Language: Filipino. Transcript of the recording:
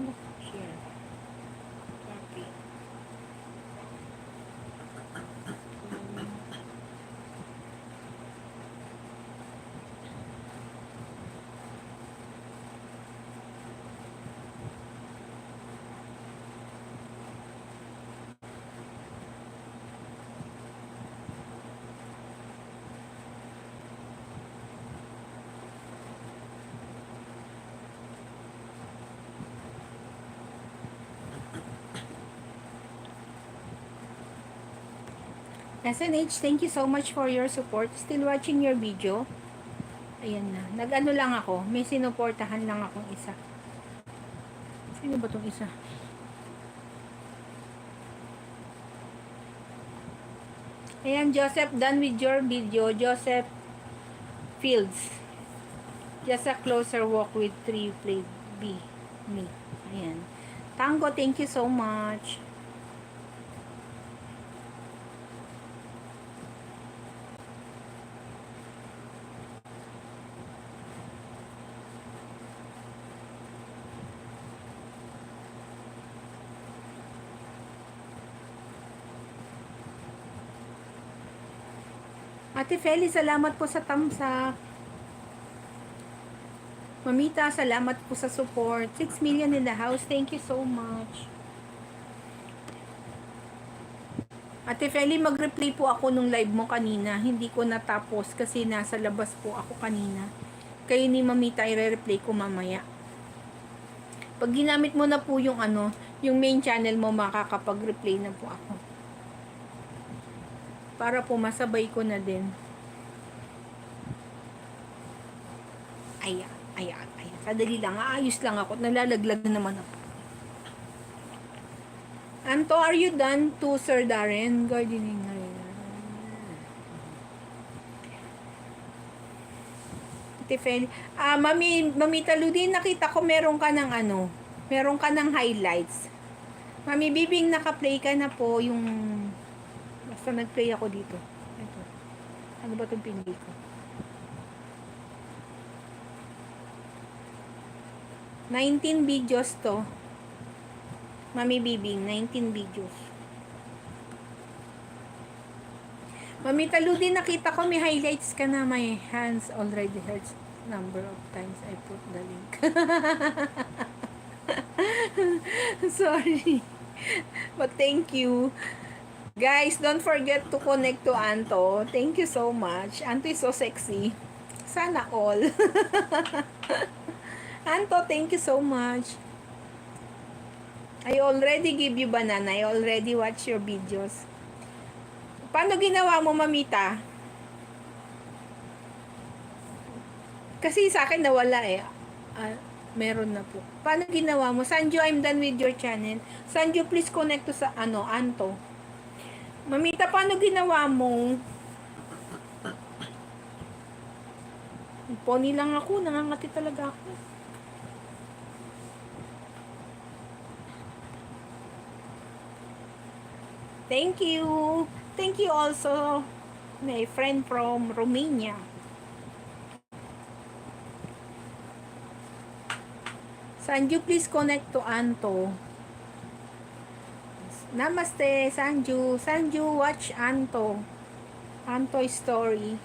mo? Share. Copy. SNH, thank you so much for your support. Still watching your video. Ayan na. Nag-ano lang ako. May sinuportahan lang akong isa. Sino ba tong isa? Ayan, Joseph, done with your video. Joseph Fields. Just a closer walk with 3 play B. Me. Ayan. Tango, thank you so much. Ate Feli, salamat po sa tamsa. Mamita, salamat po sa support. 6 million in the house. Thank you so much. Ate Feli, mag-replay po ako nung live mo kanina. Hindi ko natapos kasi nasa labas po ako kanina. Kayo ni Mamita, i-replay ko mamaya. Pag ginamit mo na po yung yung main channel mo, makakapag-replay na po ako. Para po masabay ko na din. Ayan. Sadali lang. Aayos lang ako. Nalalaglag na naman ako. Anto, are you done to Sir Darren? Gardening na rin. Tiffany. Mami Taludin, nakita ko meron ka ng meron ka ng highlights. Mami Bibing, naka-play ka na po yung basta nag-play ako dito. Ito. Ano ba itong pinili ko? 19 videos to. Mami Bibing, 19 videos. Mami Taludin, nakita ko may highlights ka na. My hands already hurts number of times I put the link. Sorry. But thank you. Guys, don't forget to connect to Anto. Thank you so much. Anto is so sexy. Sana all. Anto, thank you so much. I already give you banana. I already watch your videos. Paano ginawa mo, Mamita? Kasi sa akin nawala eh. Meron na po. Paano ginawa mo? Sanjo, I'm done with your channel. Sanjo, please connect to sa Anto. Mamita, paano ginawa mo? Pony lang ako. Nangangati talaga ako. Thank you. Thank you also, my friend from Romania. Sanju, please connect to Anto. Namaste, Sanju. Sanju, watch Anto. Anto story.